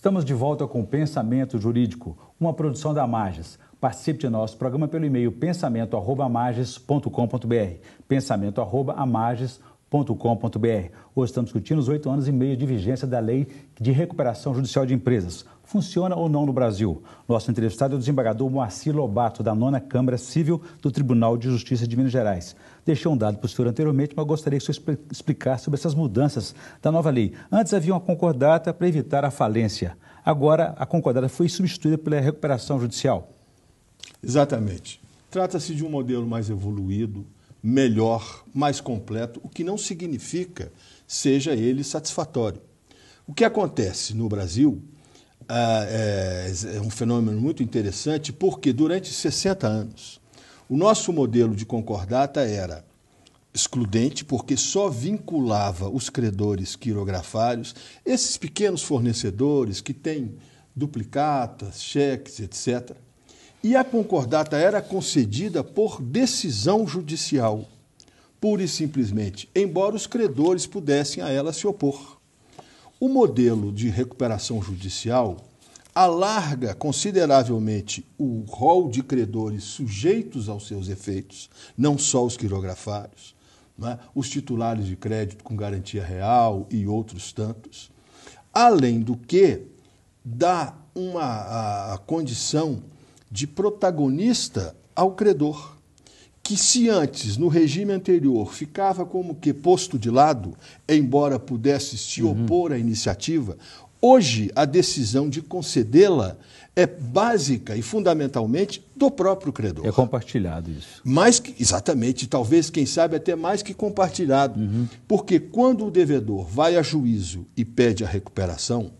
Estamos de volta com Pensamento Jurídico, uma produção da Mages. Participe de nosso programa pelo e-mail pensamento@amages.com.br, pensamento@amages.com.br. Hoje estamos discutindo os 8 anos e meio de vigência da Lei de Recuperação Judicial de Empresas. Funciona ou não no Brasil? Nosso entrevistado é o desembargador Moacir Lobato, da 9ª Câmara Civil do Tribunal de Justiça de Minas Gerais. Deixei um dado para o senhor anteriormente, mas gostaria que o senhor explicasse sobre essas mudanças da nova lei. Antes havia uma concordata para evitar a falência. Agora, a concordata foi substituída pela recuperação judicial. Exatamente. Trata-se de um modelo mais evoluído, melhor, mais completo, o que não significa seja ele satisfatório. O que acontece no Brasil é um fenômeno muito interessante, porque durante 60 anos o nosso modelo de concordata era excludente, porque só vinculava os credores quirografários, esses pequenos fornecedores que têm duplicatas, cheques, etc. E a concordata era concedida por decisão judicial, pura e simplesmente, embora os credores pudessem a ela se opor. O modelo de recuperação judicial alarga consideravelmente o rol de credores sujeitos aos seus efeitos, não só os quirografários, os titulares de crédito com garantia real e outros tantos, além do que dá a condição de protagonista ao credor, que se antes, no regime anterior, ficava como que posto de lado, embora pudesse se opor à iniciativa, hoje a decisão de concedê-la é básica e fundamentalmente do próprio credor. É compartilhado isso. Exatamente, talvez, quem sabe, até mais que compartilhado. Porque quando o devedor vai a juízo e pede a recuperação,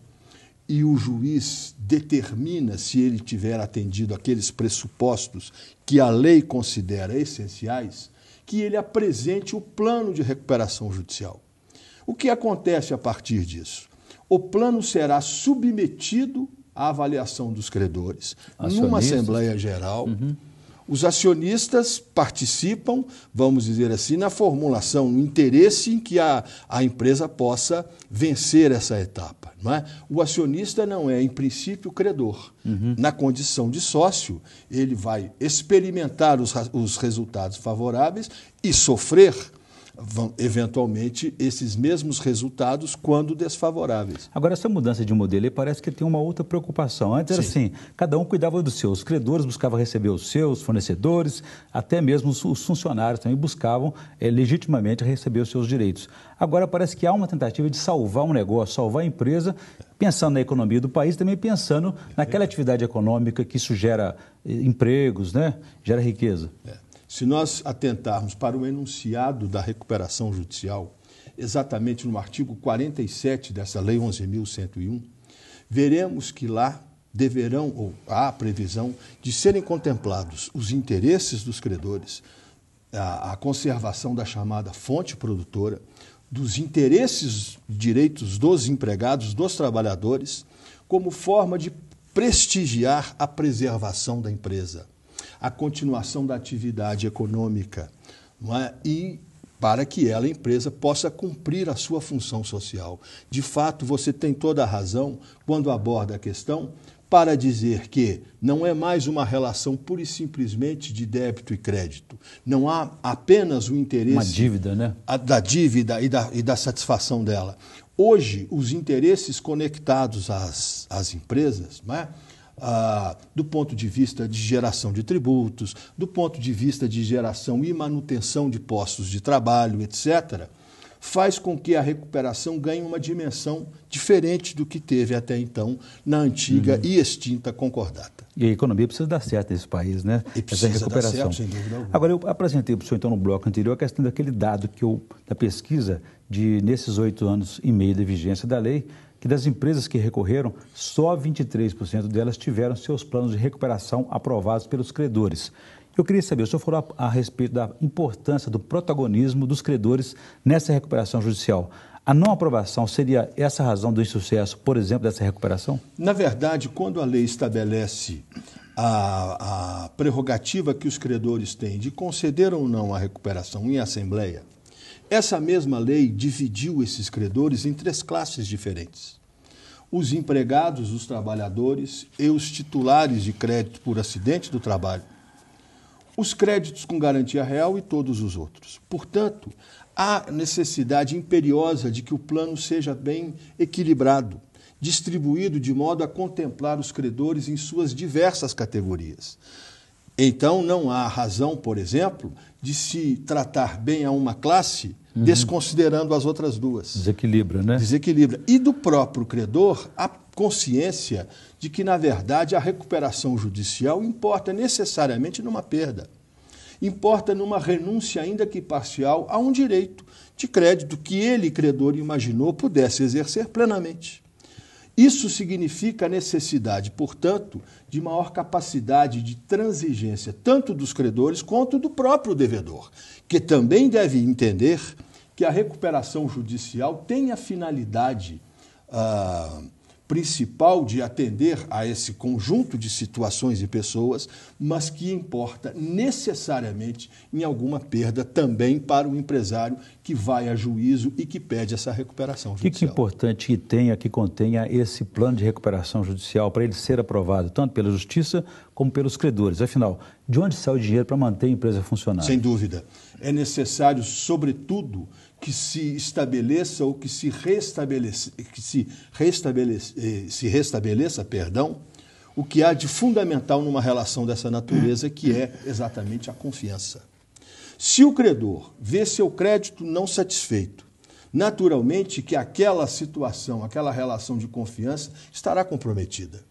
e o juiz determina se ele tiver atendido aqueles pressupostos que a lei considera essenciais, que ele apresente o plano de recuperação judicial. O que acontece a partir disso? O plano será submetido à avaliação dos credores, numa Assembleia Geral. Os acionistas participam, vamos dizer assim, na formulação, no interesse em que a empresa possa vencer essa etapa. Não é? O acionista não é, em princípio, credor. Na condição de sócio, ele vai experimentar os resultados favoráveis e sofrer, eventualmente, esses mesmos resultados quando desfavoráveis. Agora, essa mudança de modelo aí parece que tem uma outra preocupação. Antes era assim, cada um cuidava dos seus. Os credores buscavam receber os seus, fornecedores, até mesmo os funcionários também buscavam legitimamente receber os seus direitos. Agora parece que há uma tentativa de salvar um negócio, salvar a empresa, pensando na economia do país, também pensando naquela atividade econômica que isso gera empregos, né? Gera riqueza. Se nós atentarmos para o enunciado da recuperação judicial, exatamente no artigo 47 dessa Lei 11.101, veremos que lá há a previsão de serem contemplados os interesses dos credores, a conservação da chamada fonte produtora, dos interesses e direitos dos empregados, dos trabalhadores, como forma de prestigiar a preservação da empresa, a continuação da atividade econômica, não é? E para que a empresa possa cumprir a sua função social. De fato, você tem toda a razão quando aborda a questão para dizer que não é mais uma relação pura e simplesmente de débito e crédito. Não há apenas o interesse uma dívida, né? Da dívida e da satisfação dela. Hoje, os interesses conectados às empresas, não é? Do ponto de vista de geração de tributos, do ponto de vista de geração e manutenção de postos de trabalho, etc., faz com que a recuperação ganhe uma dimensão diferente do que teve até então na antiga e extinta concordata. E a economia precisa dar certo nesse país, né? E precisa dar certo, sem dúvida alguma. Agora, eu apresentei para o senhor, então, no bloco anterior, a questão daquele dado da pesquisa nesses 8 anos e meio de vigência da lei, que das empresas que recorreram, só 23% delas tiveram seus planos de recuperação aprovados pelos credores. Eu queria saber, o senhor falou a respeito da importância do protagonismo dos credores nessa recuperação judicial. A não aprovação seria essa a razão do insucesso, por exemplo, dessa recuperação? Na verdade, quando a lei estabelece a prerrogativa que os credores têm de conceder ou não a recuperação em assembleia, essa mesma lei dividiu esses credores em 3 classes diferentes. os empregados, os trabalhadores e os titulares de crédito por acidente do trabalho, os créditos com garantia real e todos os outros. Portanto, há necessidade imperiosa de que o plano seja bem equilibrado, distribuído de modo a contemplar os credores em suas diversas categorias. Então, não há razão, por exemplo, de se tratar bem a uma classe desconsiderando as outras duas. Desequilibra, né? Desequilibra. E do próprio credor, a consciência de que, na verdade, a recuperação judicial importa necessariamente numa perda. Importa numa renúncia, ainda que parcial, a um direito de crédito que ele, credor, imaginou pudesse exercer plenamente. Isso significa a necessidade, portanto, de maior capacidade de transigência, tanto dos credores quanto do próprio devedor, que também deve entender que a recuperação judicial tem a finalidade principal de atender a esse conjunto de situações e pessoas, mas que importa necessariamente em alguma perda também para o empresário que vai a juízo e que pede essa recuperação judicial. O que é importante que contenha esse plano de recuperação judicial para ele ser aprovado, tanto pela Justiça como pelos credores? Afinal, de onde sai o dinheiro para manter a empresa funcionando? Sem dúvida. É necessário, sobretudo, que se estabeleça ou que se restabeleça, o que há de fundamental numa relação dessa natureza, que é exatamente a confiança. Se o credor vê seu crédito não satisfeito, naturalmente que aquela situação, aquela relação de confiança estará comprometida.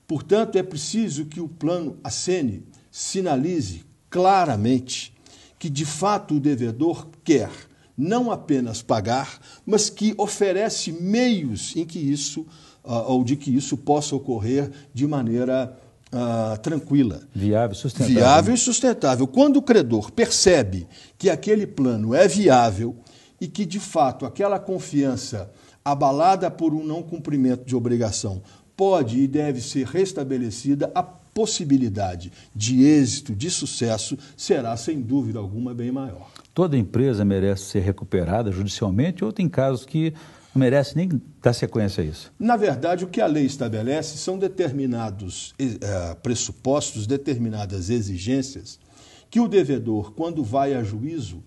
Portanto, é preciso que o plano acene, sinalize claramente que, de fato, o devedor quer não apenas pagar, mas que oferece meios em que isso, ou de que isso possa ocorrer de maneira tranquila. Viável e sustentável. Viável e sustentável. Quando o credor percebe que aquele plano é viável e que, de fato, aquela confiança abalada por um não cumprimento de obrigação pode e deve ser restabelecida, a possibilidade de êxito, de sucesso, será, sem dúvida alguma, bem maior. Toda empresa merece ser recuperada judicialmente ou tem casos que não merece nem dar sequência a isso? Na verdade, o que a lei estabelece são determinados pressupostos, determinadas exigências que o devedor, quando vai a juízo,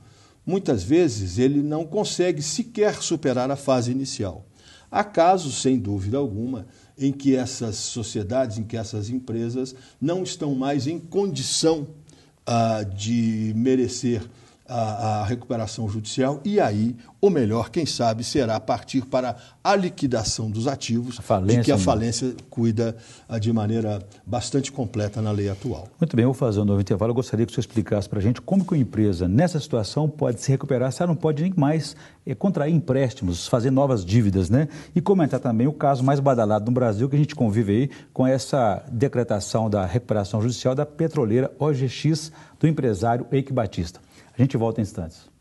muitas vezes ele não consegue sequer superar a fase inicial. Há casos, sem dúvida alguma, em que essas sociedades, em que essas empresas não estão mais em condição de merecer a recuperação judicial, e aí o melhor, quem sabe, será partir para a liquidação dos ativos, de que a falência cuida de maneira bastante completa na lei atual. Muito bem, eu vou fazer um novo intervalo. Eu gostaria que o senhor explicasse para a gente como que uma empresa, nessa situação, pode se recuperar, se ela não pode nem mais contrair empréstimos, fazer novas dívidas, né? E comentar também o caso mais badalado no Brasil, que a gente convive aí com essa decretação da recuperação judicial da petroleira OGX do empresário Eike Batista. A gente volta em instantes.